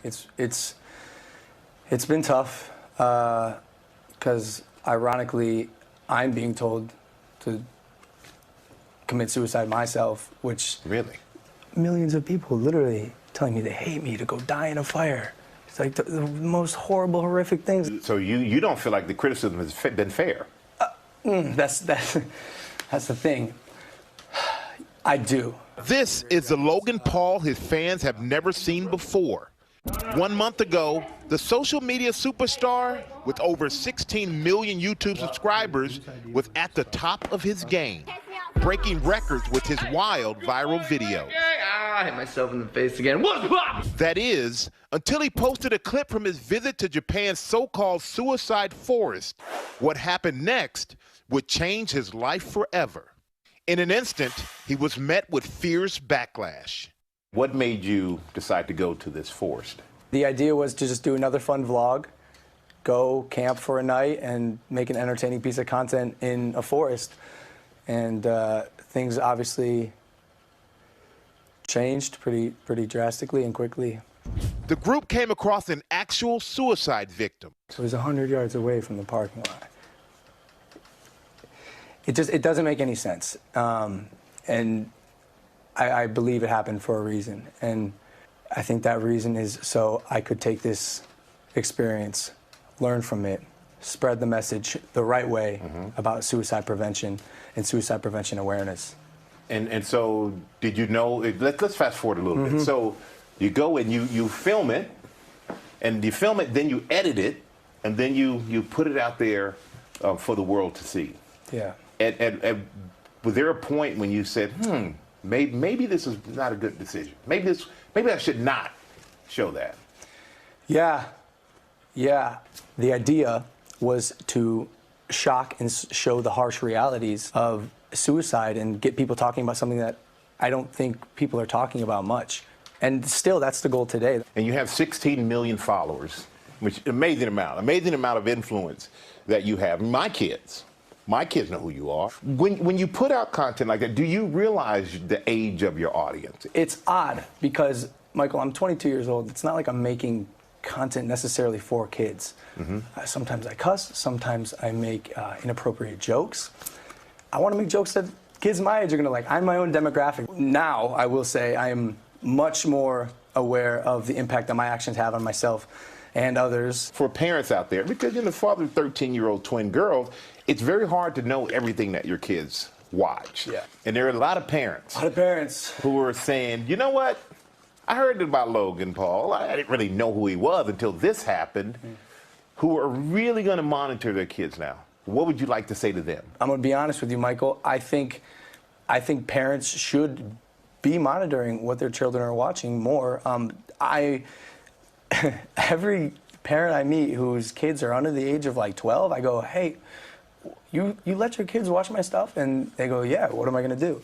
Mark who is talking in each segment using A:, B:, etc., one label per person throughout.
A: It's been tough because ironically, I'm being told to commit suicide myself, which
B: really
A: millions of people literally telling me they hate me to go die in a fire. It's like the most horrible, horrific things.
B: So you don't feel like the criticism has been fair?
A: That's the thing. I do.
C: This is the Logan Paul his fans have never seen before. 1 month ago, the social media superstar with over 16 million YouTube subscribers was at the top of his game, breaking records with his wild viral video.
D: I hit myself in the face again.
C: That is, until he posted a clip from his visit to Japan's so-called suicide forest. What happened next would change his life forever. In an instant, he was met with fierce backlash.
B: What made you decide to go to this forest?
A: The idea was to just do another fun vlog, go camp for a night, and make an entertaining piece of content in a forest. And things obviously changed pretty drastically and quickly.
C: The group came across an actual suicide victim.
A: So it was 100 yards away from the parking lot. It doesn't make any sense. And I believe it happened for a reason. And I think that reason is so I could take this experience, learn from it, spread the message the right way about suicide prevention and suicide prevention awareness.
B: And so did you know, let's fast forward a little bit. So you go and you film it, and you film it, then you edit it, and then you put it out there for the world to see.
A: Yeah.
B: And was there a point when you said, maybe this is not a good decision. Maybe I should not show that.
A: Yeah. The idea was to shock and show the harsh realities of suicide and get people talking about something that I don't think people are talking about much. And still, that's the goal today.
B: And you have 16 million followers, which is an amazing amount of influence that you have. My kids know who you are. When you put out content like that, do you realize the age of your audience?
A: It's odd because, Michael, I'm 22 years old. It's not like I'm making content necessarily for kids. Sometimes I cuss, sometimes I make inappropriate jokes. I want to make jokes that kids my age are going to like. I'm my own demographic. Now, I will say I am much more aware of the impact that my actions have on myself and others.
B: For parents out there, because you're the father of 13-year-old twin girls, it's very hard to know everything that your kids watch.
A: Yeah.
B: And there are a lot of parents. Who are saying, you know what? I heard about Logan Paul. I didn't really know who he was until this happened. Who are really going to monitor their kids now. What would you like to say to them? I'm
A: going to be honest with you, Michael. I think parents should be monitoring what their children are watching more. Every parent I meet whose kids are under the age of like 12, I go, hey, you let your kids watch my stuff? And they go, yeah, what am I going to do?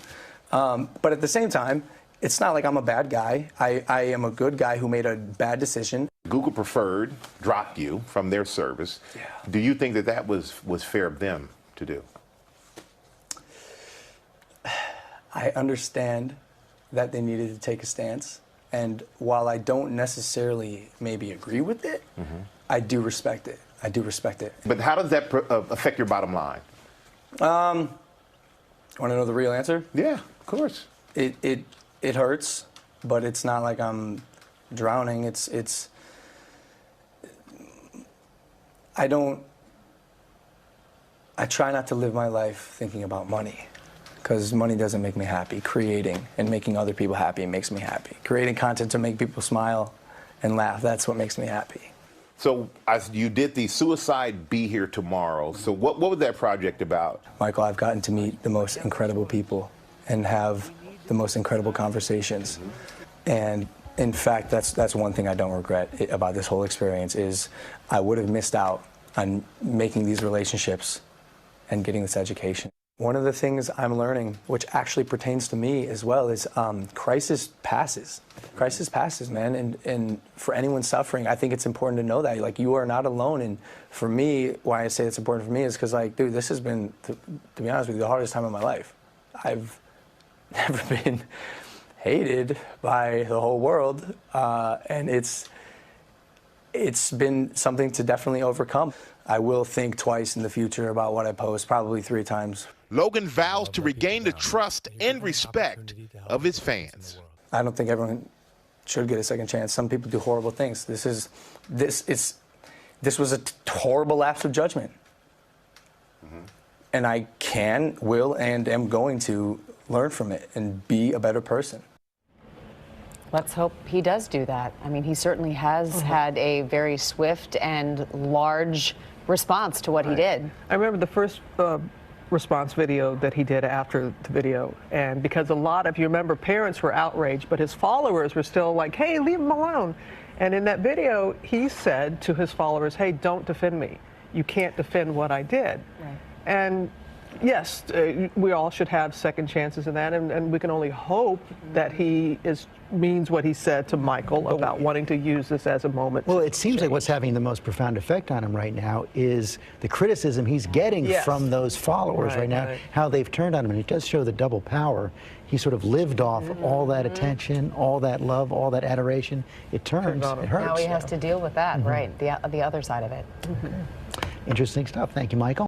A: But at the same time, it's not like I'm a bad guy. I am a good guy who made a bad decision.
B: Google Preferred dropped you from their service.
A: Yeah.
B: Do you think that was fair of them to do?
A: I understand that they needed to take a stance. And while I don't necessarily maybe agree with it, I do respect it. I do respect it.
B: But how does that affect your bottom line?
A: Want to know the real answer?
B: Yeah, of course.
A: It hurts, but it's not like I'm drowning. I try not to live my life thinking about money, because money doesn't make me happy. Creating and making other people happy makes me happy. Creating content to make people smile and laugh, that's what makes me happy.
B: So you did the Suicide Be Here Tomorrow. So what was that project about?
A: Michael, I've gotten to meet the most incredible people and have the most incredible conversations. And in fact, that's one thing I don't regret about this whole experience is I would have missed out on making these relationships and getting this education. One of the things I'm learning, which actually pertains to me as well, is crisis passes. Crisis passes, man. And for anyone suffering, I think it's important to know that. Like, you are not alone. And for me, why I say it's important for me is because, like, dude, this has been, to be honest with you, the hardest time of my life. I've never been hated by the whole world. And it's it's been something to definitely overcome. I will think twice in the future about what I post, probably 3 times.
C: Logan vows to regain the trust and respect of his fans.
A: I don't think everyone should get a second chance. Some people do horrible things. This was a horrible lapse of judgment. And I can, will, and am going to learn from it and be a better person.
E: Let's hope he does do that. I mean, he certainly has had a very swift and large response to what he did.
F: I remember the first response video that he did after the video, and because a lot of, you remember, parents were outraged, but his followers were still like, hey, leave him alone. And in that video, he said to his followers, hey, don't defend me. You can't defend what I did. Right. And yes, we all should have second chances in that, and we can only hope that he means what he said to Michael about wanting to use this as a moment.
G: Well, it seems like what's having the most profound effect on him right now is the criticism he's getting from those followers right now, how they've turned on him. And it does show the double power. He sort of lived off all that attention, all that love, all that adoration. It turns, it hurts.
E: Now he has to deal with that, right, the other side of it.
G: Interesting stuff. Thank you, Michael.